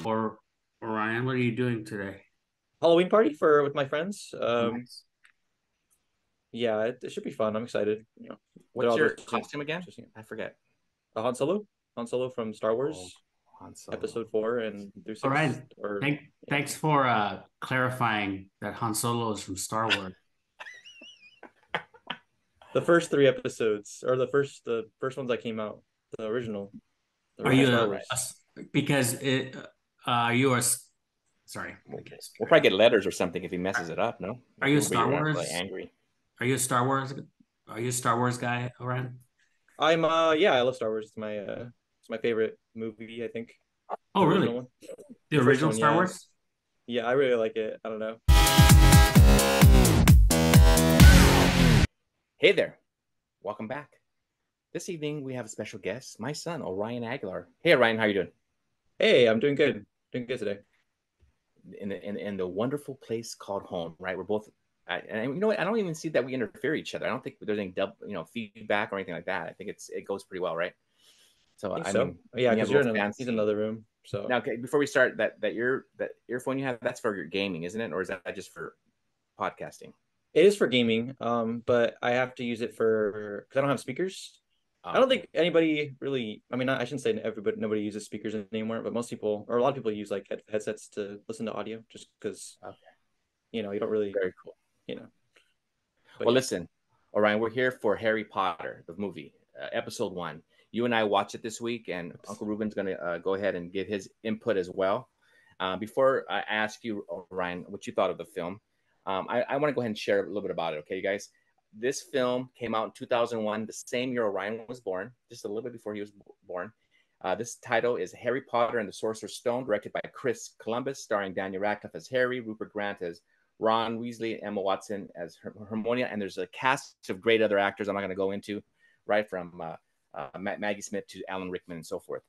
Or Orion, what are you doing today? Halloween party for with my friends. Nice. Yeah, it should be fun. I'm excited. They're What's all your dressed costume again? I forget. Han Solo, Han Solo from Star Oh, Wars, Han Solo. Episode 4 and through 6, Orion, or yeah. thanks for clarifying that Han Solo is from Star Wars. The first 3 episodes, or the first ones that came out, the original, the Are original you Star Right. Wars. because it are you a sorry, I We'll, can't speak we'll right probably get letters or something if he messes now. it up. No, Are you a we'll be Star really Wars? angry. Are you a Star Wars? Are you a Star Wars guy, Orion? I'm yeah, I love Star Wars. It's my favorite movie, I think. Oh, The original really? one. The The first original one, Star yeah. Wars? Yeah, I really like it. I don't know. Hey there, welcome back. This evening we have a special guest, my son Orion Aguilar. Hey Orion, how you doing? Hey, I'm doing good. Doing good today. In the wonderful place called home, right? We're both, and you know what? I don't even see that we interfere each other. I don't think there's any double, feedback or anything like that. I think it goes pretty well, right? So I think I so. mean, Yeah, we have because a little he's in fancy. another room. So Now, okay, before we start, that earphone you have, that's for your gaming, isn't it, or is that just for podcasting? it is for gaming. But I have to use it for because I don't have speakers. I don't Okay, think anybody really. I mean, I shouldn't say everybody. Nobody uses speakers anymore, but most people, or a lot of people, use like headsets to listen to audio, just because okay, you don't really, very cool. you know. But Well, yeah, listen, Orion, we're here for Harry Potter, the movie, episode 1. You and I watched it this week, and Uncle Ruben's going to go ahead and give his input as well. Before I ask you, Orion, what you thought of the film, I want to go ahead and share a little bit about it, okay, you guys? This film came out in 2001, the same year Orion was born, just a little bit before he was born. This title is Harry Potter and the Sorcerer's Stone, directed by Chris Columbus, starring Daniel Radcliffe as Harry, Rupert Grant as Ron Weasley, Emma Watson as Hermione, and there's a cast of great other actors I'm not going to go into, right, from Maggie Smith to Alan Rickman and so forth.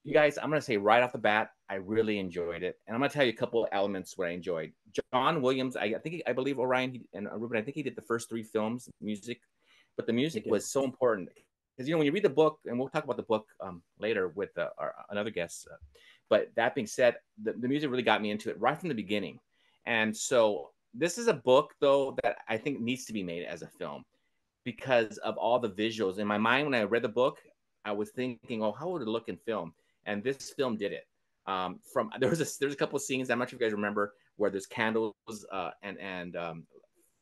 You guys, I'm going to say right off the bat, I really enjoyed it. And I'm going to tell you a couple of elements what I enjoyed. John Williams, I believe Orion and Ruben, I think he did the first 3 films, music, but the he music did. was so important. Because, when you read the book, and we'll talk about the book later with another guest, but that being said, the music really got me into it right from the beginning. And so this is a book, though, that I think needs to be made as a film because of all the visuals. In my mind, when I read the book, I was thinking, oh, how would it look in film? And this film did it. There's a couple of scenes, I'm not sure if you guys remember, where there's candles and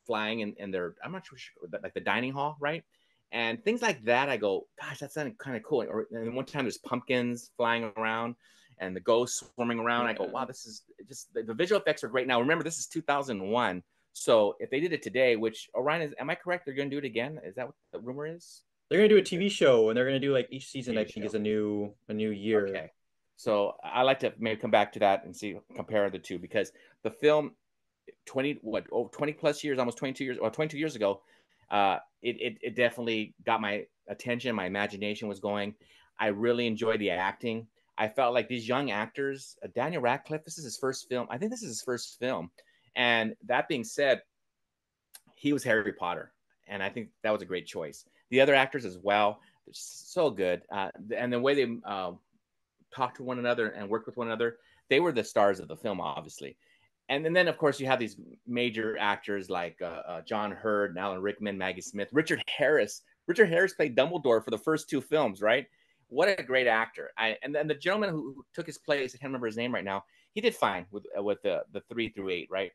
flying in their, I'm not sure, like the dining hall, right? And things like that, I go, gosh, that sounded kind of cool. And one time there's pumpkins flying around and the ghosts swarming around. Yeah. I go, wow, this is just the visual effects are great. Now, remember, this is 2001. So if they did it today, which Orion is, am I correct? They're going to do it again? Is that what the rumor is? They're gonna do a TV show, and they're gonna do like each season. I TV think show. is a new year. Okay. So I like to maybe come back to that and see, compare the two, because the film 20 plus years, almost 22 years, or 22 years ago, it definitely got my attention. My imagination was going. I really enjoyed the acting. I felt like these young actors, Daniel Radcliffe, this is his first film. I think this is his first film. And that being said, he was Harry Potter. And I think that was a great choice. The other actors as well, they're so good. And the way they talked to one another and worked with one another, they were the stars of the film, obviously. And then, of course, you have these major actors like John Hurd, Alan Rickman, Maggie Smith, Richard Harris. Richard Harris played Dumbledore for the first 2 films, right? What a great actor! And then the gentleman who took his place, I can't remember his name right now. He did fine with the 3 through 8, right,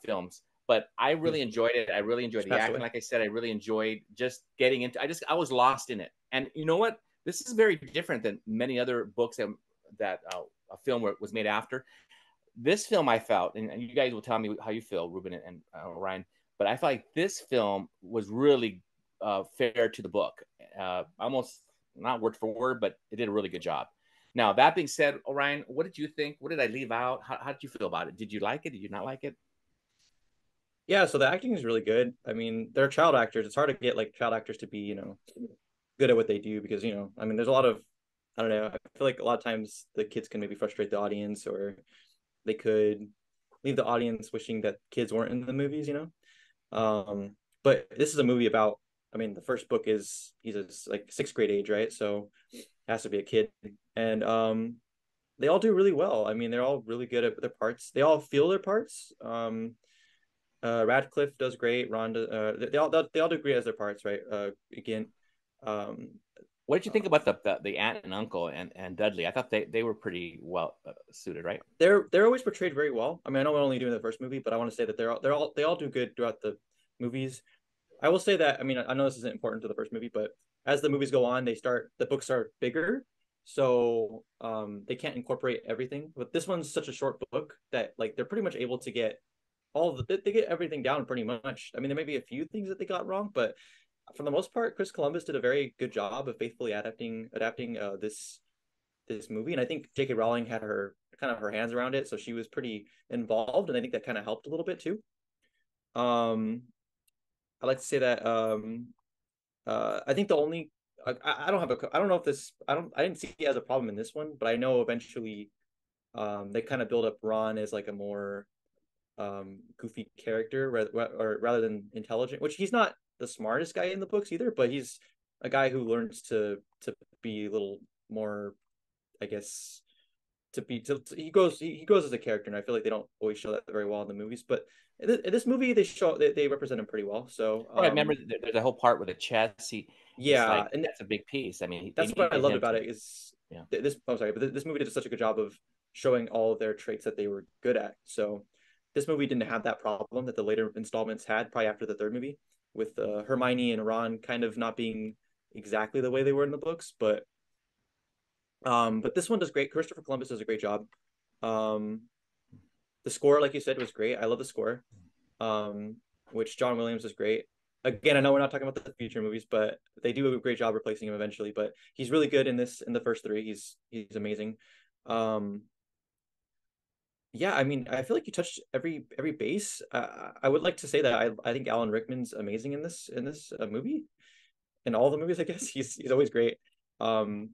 films. But I really enjoyed it. I really enjoyed the acting. Away. Like I said, I really enjoyed just getting into. I was lost in it. And you know what? This is very different than many other books that a film was made after. This film, I felt, and you guys will tell me how you feel, Ruben and Ryan, but I felt like this film was really fair to the book. Almost not word for word, but it did a really good job. Now, that being said, Orion, what did you think? What did I leave out? How did you feel about it? Did you like it? Did you not like it? Yeah, so the acting is really good. I mean, they're child actors. It's hard to get like child actors to be, good at what they do because, I mean, there's a lot of, I don't know, I feel like a lot of times the kids can maybe frustrate the audience or they could leave the audience wishing that kids weren't in the movies. But this is a movie about I mean, the first book is he's a like sixth grade age, right? So it has to be a kid, and they all do really well. I mean, they're all really good at their parts. They all feel their parts. Radcliffe does great. Ron, they all do great as their parts, right? Again, um, What did you think about the aunt and uncle and Dudley? I thought they were pretty well suited, right? they're always portrayed very well. I mean, I know we're only doing the first movie, but I want to say that they all do good throughout the movies. I will say that, I mean, I know this isn't important to the first movie, but as the movies go on, the books are bigger, so they can't incorporate everything. But this one's such a short book that like they're pretty much able to get they get everything down pretty much. I mean, there may be a few things that they got wrong, but for the most part, Chris Columbus did a very good job of faithfully adapting this movie, and I think J.K. Rowling had her hands around it, so she was pretty involved, and I think that kind of helped a little bit too. Um, I like to say that I think the only I don't have a I don't know if this I didn't see it as a problem in this one, but I know eventually they kind of build up Ron as like a more goofy character rather than intelligent, which he's not the smartest guy in the books either, but he's a guy who learns to be a little more, I guess, he grows as a character, and I feel like they don't always show that very well in the movies, but in this movie they represent him pretty well. So Oh, I remember there's a whole part with the chess. It's yeah, like and that's a big piece. I mean, they that's what I needed loved him about to. it is Yeah. this. I'm sorry, but this movie did such a good job of showing all of their traits that they were good at. So this movie didn't have that problem that the later installments had, probably after the third movie, with Hermione and Ron kind of not being exactly the way they were in the books. But this one does great. Christopher Columbus does a great job. Um, the score, like you said, was great. I love the score. Which John Williams is great. Again, I know we're not talking about the future movies, but they do a great job replacing him eventually. But he's really good in the first three. He's amazing. Um, yeah, I mean, I feel like you touched every base. I would like to say that I think Alan Rickman's amazing in this movie, in all the movies. I guess he's always great. Um,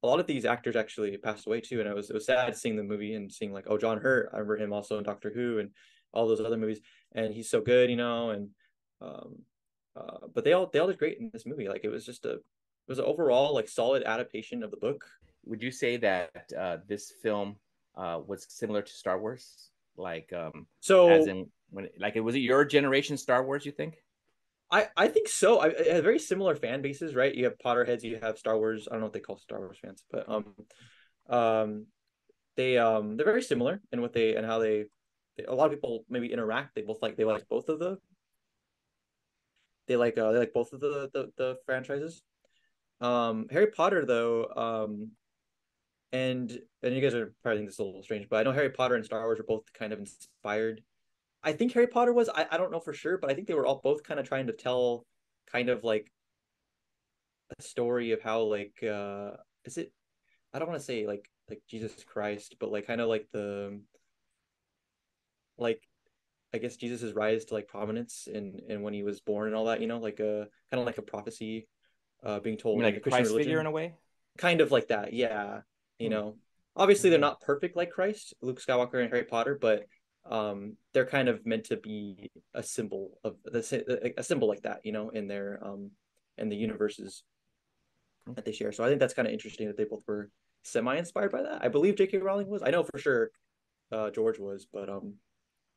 a lot of these actors actually passed away too, and it was sad seeing the movie and seeing like, oh, John Hurt. I remember him also in Doctor Who and all those other movies, and he's so good, and um, but they all did great in this movie. Like it was an overall like solid adaptation of the book. Would you say that this film was similar to Star Wars? Like, as So in was it your generation Star Wars? You think? I think so. It has very similar fan bases, right? You have Potterheads, you have Star Wars. I don't know what they call Star Wars fans, but um they're very similar in what they and how a lot of people maybe interact. They like both of they like both of the franchises. Harry Potter though, and you guys are probably think this is a little strange, but I know Harry Potter and Star Wars are both kind of inspired. I think Harry Potter was, I don't know for sure, but I think they were all both kind of trying to tell kind of like a story of how like is it I don't want to say like Jesus Christ, but like kind of like the like I guess Jesus's rise to like prominence and when he was born and all that, like a kind of like a prophecy being You mean told in like the a Christian Christ figure in religion. a way? Kind of like that, yeah. You Hmm. know, obviously they're Okay. not perfect like Christ, Luke Skywalker and Harry Potter, but they're kind of meant to be a symbol of a symbol like that, in the universes that they share. So I think that's kind of interesting that they both were semi-inspired by that. I believe J.K. Rowling was. I know for sure George was, but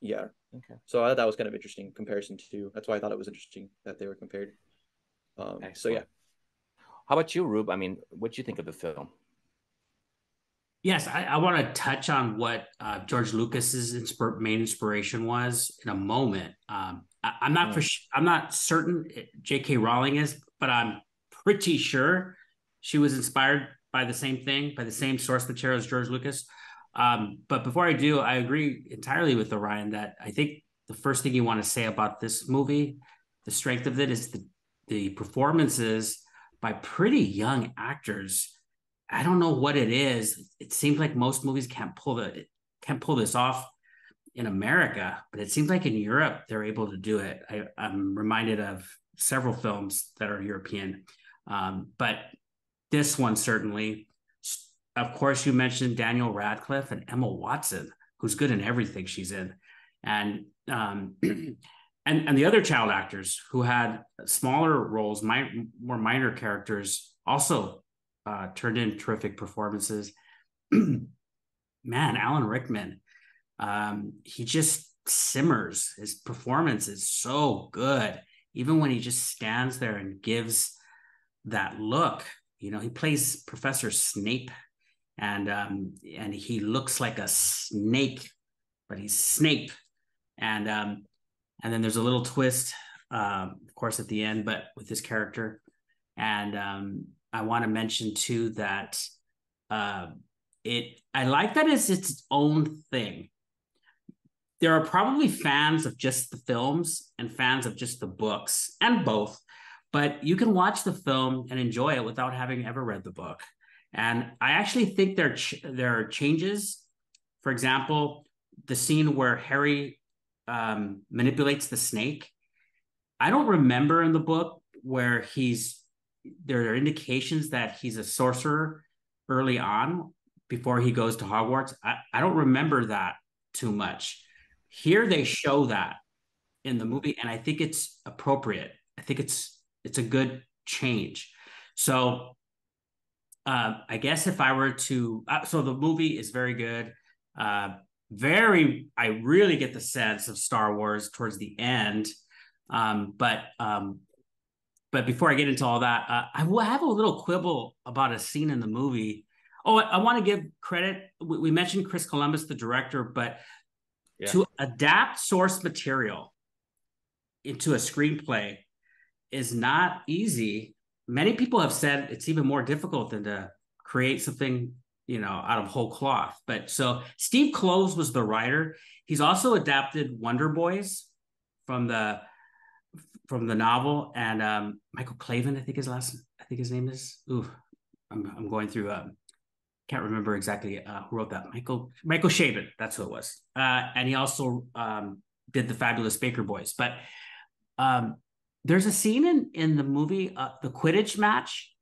yeah. Okay. So I thought that was kind of interesting comparison to. That's why I thought it was interesting that they were compared. So yeah. Excellent. How about you, Rube? I mean, what do you think of the film? Yes, I want to touch on what George Lucas's main inspiration was in a moment. Mm. I'm not certain J.K. Rowling is, but I'm pretty sure she was inspired by the same thing, by the same source material as George Lucas. But before I do, I agree entirely with Orion that I think the first thing you want to say about this movie, the strength of it, is the performances by pretty young actors. I don't know what it is. It seems like most movies can't pull this off in America, but it seems like in Europe they're able to do it. I'm reminded of several films that are European, but this one certainly. Of course, you mentioned Daniel Radcliffe and Emma Watson, who's good in everything she's in, and and the other child actors who had smaller roles, more minor characters, also turned in terrific performances. Man, Alan Rickman, he just simmers. His performance is so good, even when he just stands there and gives that look. You know, he plays Professor Snape, and he looks like a snake, but he's Snape. And then there's a little twist, of course, at the end, but with this character. And I want to mention too that I like that it's its own thing. There are probably fans of just the films and fans of just the books, and both, but you can watch the film and enjoy it without having ever read the book. And I actually think there are changes. For example, the scene where Harry manipulates the snake. I don't remember in the book where there are indications that he's a sorcerer early on before he goes to Hogwarts. I don't remember that too much. Here they show that in the movie, and I think it's appropriate. I think it's a good change. So I guess if I were to, so the movie is very good. I really get the sense of Star Wars towards the end. But before I get into all that, I will have a little quibble about a scene in the movie. Oh, I want to give credit. We mentioned Chris Columbus, the director, but to adapt source material into a screenplay is not easy. Many people have said it's even more difficult than to create something, out of whole cloth. But so Steve Kloves was the writer. He's also adapted Wonder Boys from the novel, and Michael Clavin, I think his name is. Ooh, I'm going through. Can't remember exactly who wrote that. Michael Chabon, that's who it was. And he also did the Fabulous Baker Boys. But there's a scene in the movie, the Quidditch match,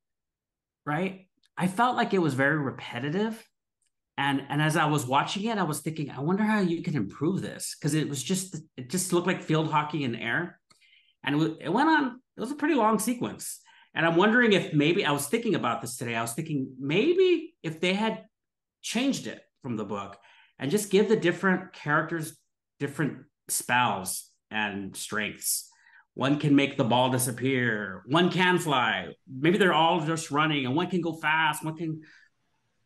right? I felt like it was very repetitive. And as I was watching it, I was thinking, I wonder how you can improve this, because it just looked like field hockey in air. And it went on, it was a pretty long sequence. And I'm wondering if maybe, I was thinking about this today, I was thinking maybe if they had changed it from the book and just give the different characters different spells and strengths. One can make the ball disappear. One can fly. Maybe they're all just running, and one can go fast. One can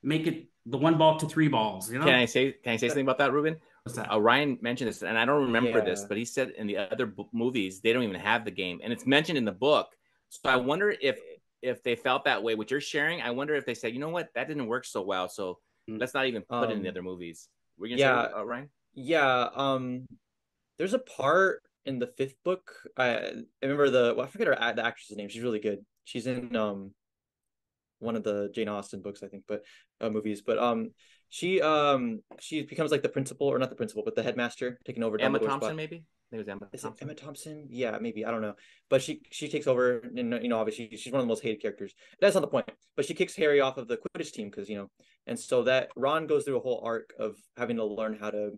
make it the one ball to three balls. Can I say something about that, Ruben? What's that? Ryan mentioned this, and I don't remember this, but he said in the other movies they don't even have the game, and it's mentioned in the book. So I wonder if they felt that way. What you're sharing, I wonder if they said, you know what, that didn't work so well, so let's not even put it in the other movies. We're gonna say, Ryan? Yeah. There's a part in the fifth book. I remember I forget the actress's name. She's really good. She's in one of the Jane Austen books, I think, but movies. But she becomes like the principal, or not the principal, but the headmaster, taking over Emma Dumbledore's Thompson, spot. maybe. I think it was Emma Is Thompson. it Emma Thompson? Yeah, maybe. I don't know. But she takes over, and obviously she's one of the most hated characters. That's not the point. But she kicks Harry off of the Quidditch team because and so that Ron goes through a whole arc of having to learn how to.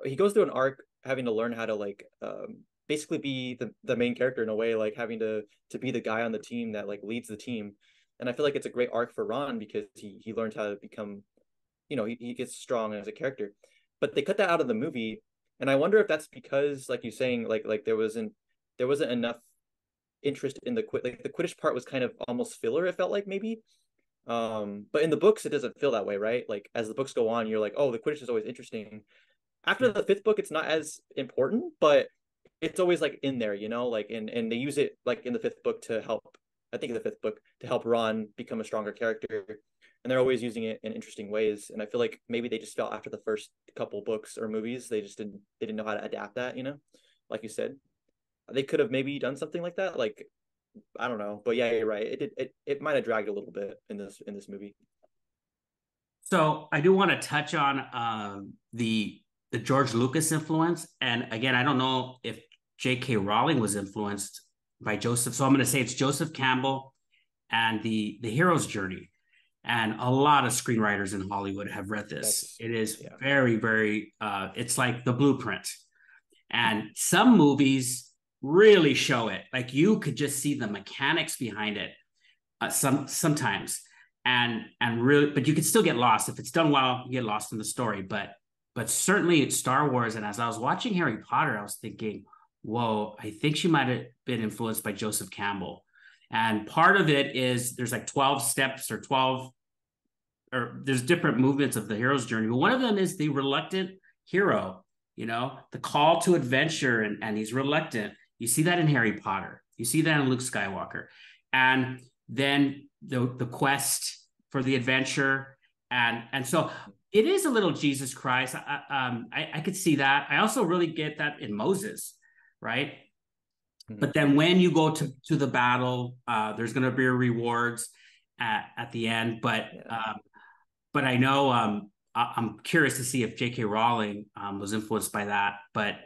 He goes through an arc having to learn how to like basically be the main character in a way, like having to be the guy on the team that like leads the team. And I feel like it's a great arc for Ron because he learns how to become, he gets strong as a character. But they cut that out of the movie, and I wonder if that's because, like you're saying, like there wasn't enough interest in the Quidditch part was kind of almost filler. It felt like maybe, but in the books it doesn't feel that way, right? Like as the books go on, you're like, oh, the Quidditch is always interesting. After the fifth book, it's not as important, but it's always like in there, like and they use it like in the fifth book to help. I think in the fifth book to help Ron become a stronger character, and they're always using it in interesting ways. And I feel like maybe they just felt after the first couple books or movies, they didn't know how to adapt that. Like you said, they could have maybe done something like that. Like I don't know, but yeah, you're right. It might have dragged a little bit in this movie. So I do want to touch on the George Lucas influence, and again, I don't know if J.K. Rowling was influenced by Joseph. So I'm going to say it's Joseph Campbell and the hero's journey. And a lot of screenwriters in Hollywood have read this. It is very, very, it's like the blueprint. And some movies really show it. Like you could just see the mechanics behind it sometimes. And really, but you could still get lost. If it's done well, you get lost in the story. But certainly it's Star Wars. And as I was watching Harry Potter, I was thinking, whoa, I think she might have been influenced by Joseph Campbell. And part of it is there's like 12 steps or 12, or there's different movements of the hero's journey. But one of them is the reluctant hero, the call to adventure, and he's reluctant. You see that in Harry Potter. You see that in Luke Skywalker. And then the quest for the adventure. And so it is a little Jesus Christ. I could see that. I also really get that in Moses, right? But then when you go to the battle, there's going to be rewards at the end. But I know I'm curious to see if J.K. Rowling was influenced by that. But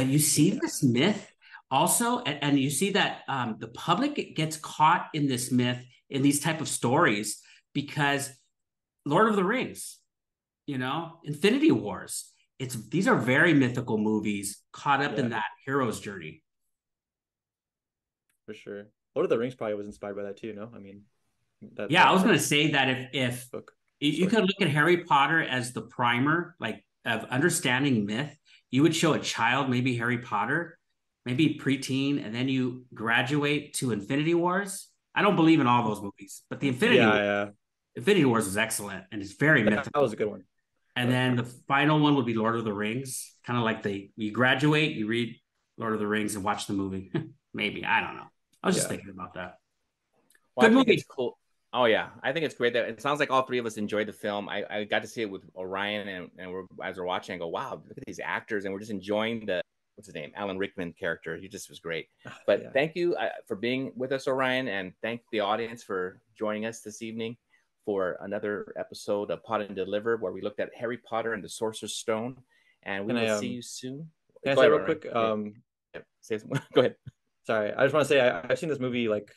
you see this myth also, and you see that the public gets caught in this myth in these type of stories because Lord of the Rings, Infinity Wars. These are very mythical movies caught up in that hero's journey. For sure. Lord of the Rings probably was inspired by that too, no? I mean, I was going to say that if you could look at Harry Potter as the primer, like of understanding myth, you would show a child maybe Harry Potter, maybe preteen, and then you graduate to Infinity Wars. I don't believe in all those movies, but the Infinity Wars is excellent and it's very mythical. That was a good one. And then the final one would be Lord of the Rings, kind of like you graduate, you read Lord of the Rings and watch the movie. Maybe, I don't know. I was just thinking about that. Well, good movie. It's cool. Oh yeah, I think it's great that it sounds like all three of us enjoyed the film. I got to see it with Orion, and as we're watching, I go, wow, look at these actors, and we're just enjoying what's his name, Alan Rickman character. He just was great. But thank you for being with us, Orion, and thank the audience for joining us this evening for another episode of Pot and Deliver, where we looked at Harry Potter and the Sorcerer's Stone, and we will see you soon. Can I say real quick? Say something. Go ahead. Sorry, I just want to say I've seen this movie like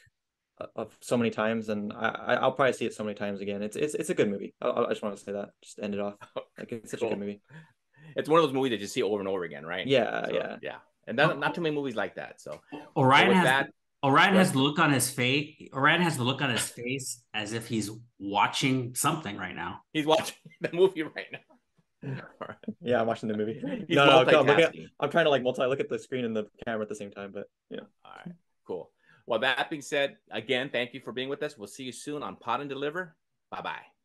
so many times, and I'll probably see it so many times again. It's a good movie. I just want to say that. Just end it off. Like it's such a good movie. It's one of those movies that you see over and over again, right? Yeah. And not too many movies like that. So Orion has the look on his face. Orion has the look on his face as if he's watching something right now. He's watching the movie right now. Yeah, I'm watching the movie. No, I'm trying to like look at the screen and the camera at the same time, but yeah. All right, cool. Well, that being said, again, thank you for being with us. We'll see you soon on Pot and Deliver. Bye-bye.